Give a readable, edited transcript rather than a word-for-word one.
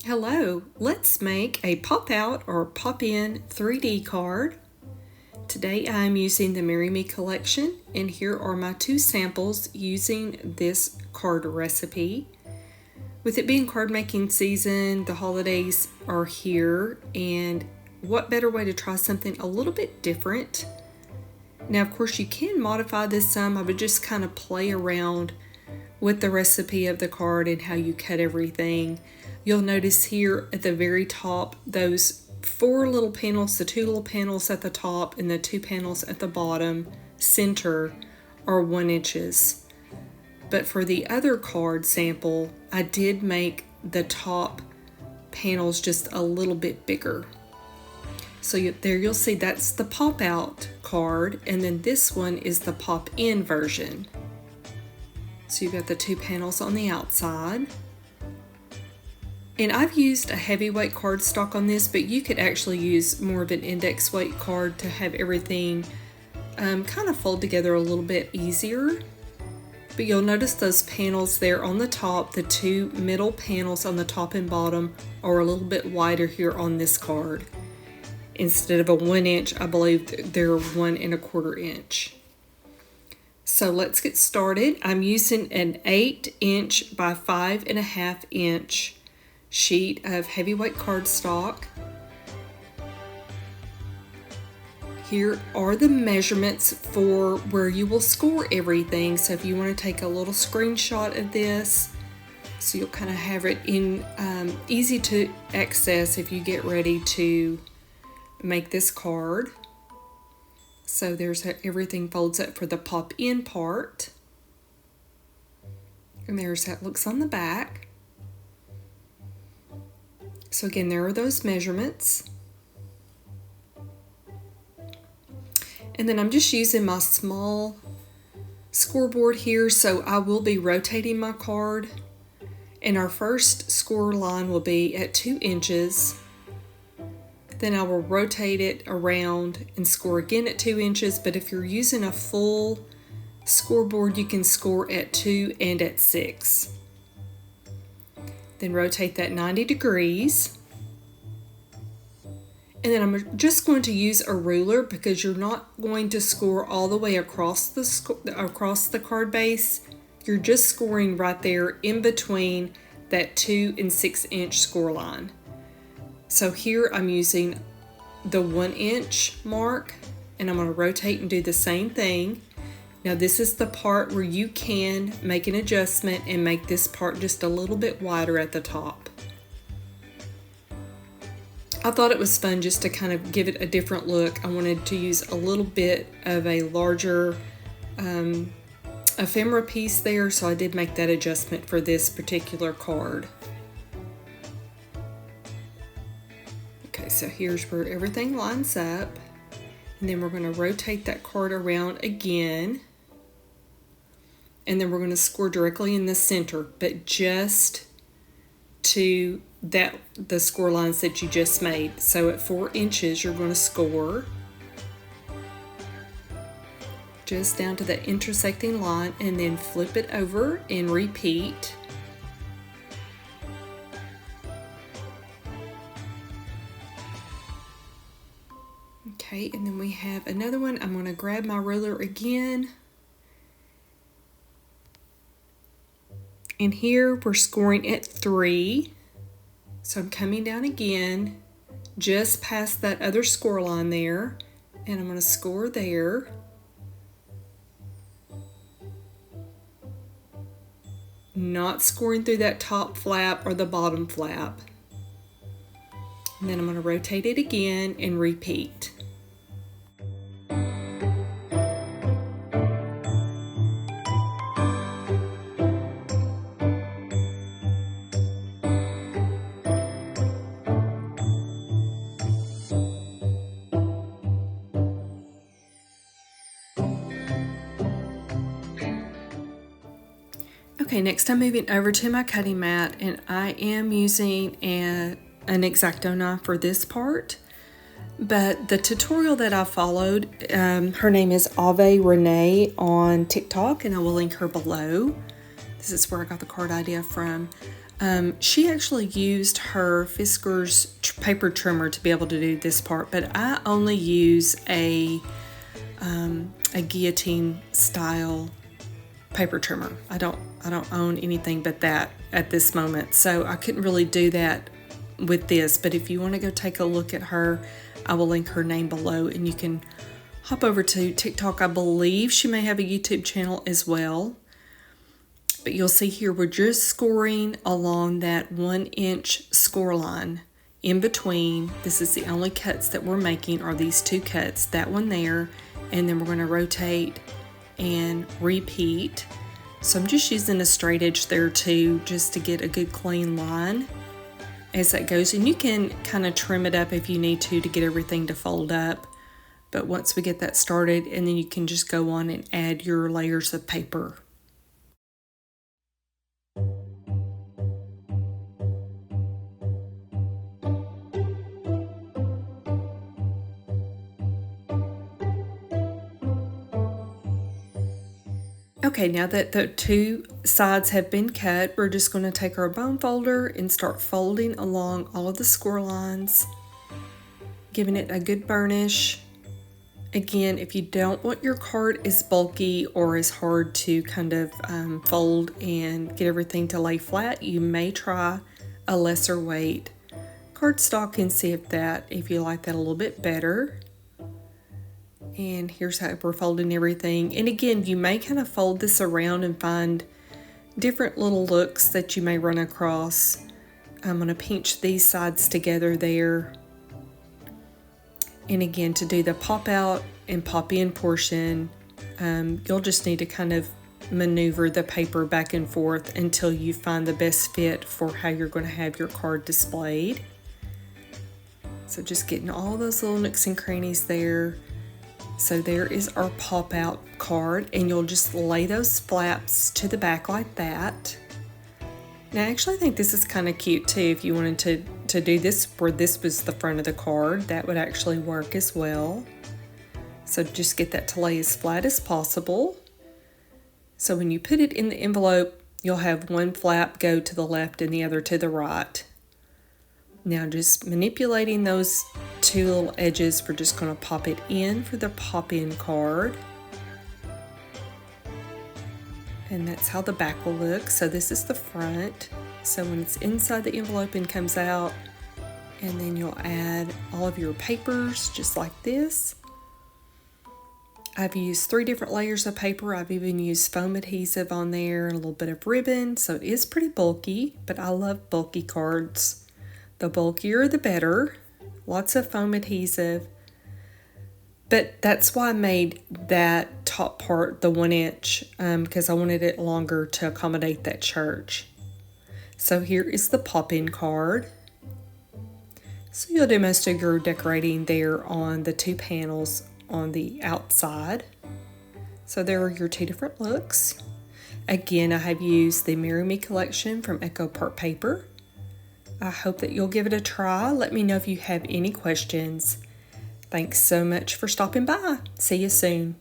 Hello, let's make a pop-out or pop-in 3D card. Today I'm using the Marry Me collection, and here are my two samples using this card recipe. With it being card making season, the holidays are here, and what better way to try something a little bit different? Now of course you can modify this some. I would just kind of play around with the recipe of the card and how you cut everything. You'll notice here at the very top those four little panels, the two little panels at the top and the two panels at the bottom center are 1 inches. But for the other card sample, I did make the top panels just a little bit bigger. So there you'll see that's the pop out card, and then this one is the pop in version. So you've got the two panels on the outside. And I've used a heavyweight cardstock on this, but you could actually use more of an index weight card to have everything kind of fold together a little bit easier. But you'll notice those panels there on the top, the two middle panels on the top and bottom are a little bit wider here on this card. Instead of a 1 inch, I believe they're 1 1/4 inch. So let's get started. I'm using an 8 inch by 5 1/2 inch sheet of heavyweight cardstock. Here are the measurements for where you will score everything. So if you want to take a little screenshot of this, so you'll kind of have it in easy to access if you get ready to make this card. So there's how everything folds up for the pop in part. And there's how it looks on the back. So again, there are those measurements. And then I'm just using my small scoreboard here, so I will be rotating my card. And our first score line will be at 2 inches. Then I will rotate it around and score again at 2 inches. But if you're using a full scoreboard, you can score at 2 and at 6. Then rotate that 90 degrees. And then I'm just going to use a ruler because you're not going to score all the way across the card base. You're just scoring right there in between that 2 and 6 inch score line. So here I'm using the 1 inch mark, and I'm going to rotate and do the same thing. Now this is the part where you can make an adjustment and make this part just a little bit wider at the top. I thought it was fun just to kind of give it a different look. I wanted to use a little bit of a larger ephemera piece there, so I did make that adjustment for this particular card. Okay, so here's where everything lines up. And then we're going to rotate that card around again. And then we're going to score directly in the center, but just to the score lines that you just made. So at 4 inches, you're going to score just down to the intersecting line, and then flip it over and repeat. Okay, and then we have another one. I'm going to grab my ruler again. And here we're scoring at 3. So I'm coming down again, just past that other score line there. And I'm going to score there. Not scoring through that top flap or the bottom flap. And then I'm going to rotate it again and repeat. Okay, next I'm moving over to my cutting mat, and I am using an X-Acto knife for this part. But the tutorial that I followed, her name is Ave Renee on TikTok, and I will link her below. This is where I got the card idea from. She actually used her Fisker's paper trimmer to be able to do this part, but I only use a guillotine style paper trimmer. I don't own anything but that at this moment, so I couldn't really do that with this. But if you want to go take a look at her, I will link her name below, and you can hop over to TikTok. I believe she may have a YouTube channel as well. But you'll see here we're just scoring along that 1-inch score line in between. This is the only cuts that we're making, are these two cuts, that one there, and then we're going to rotate and repeat. So I'm just using a straight edge there too, just to get a good clean line as that goes. And you can kind of trim it up if you need to get everything to fold up. But once we get that started, and then you can just go on and add your layers of paper. Okay, now that the two sides have been cut, we're just going to take our bone folder and start folding along all of the score lines, giving it a good burnish. Again, if you don't want your card as bulky or as hard to kind of fold and get everything to lay flat, you may try a lesser weight cardstock and see if you like that a little bit better. And here's how we're folding everything. And again, you may kind of fold this around and find different little looks that you may run across. I'm going to pinch these sides together there. And again, to do the pop out and pop in portion, you'll just need to kind of maneuver the paper back and forth until you find the best fit for how you're going to have your card displayed. So just getting all those little nooks and crannies there. So there is our pop out card, and you'll just lay those flaps to the back like that. Now I actually think this is kind of cute too. If you wanted to do this where this was the front of the card, that would actually work as well. So just get that to lay as flat as possible. So when you put it in the envelope, you'll have one flap go to the left and the other to the right. Now just manipulating those two little edges, we're just going to pop it in for the pop-in card. And that's how the back will look. So this is the front. So when it's inside the envelope and comes out, and then you'll add all of your papers just like this. I've used 3 different layers of paper. I've even used foam adhesive on there and a little bit of ribbon. So it is pretty bulky, but I love bulky cards. The bulkier the better. Lots of foam adhesive. But that's why I made that top part the 1-inch, because I wanted it longer to accommodate that church. So here is the pop-in card. So you'll do most of your decorating there on the 2 panels on the outside. So there are your 2 different looks. Again, I have used the Marry Me collection from Echo Part Paper. I hope that you'll give it a try. Let me know if you have any questions. Thanks so much for stopping by. See you soon.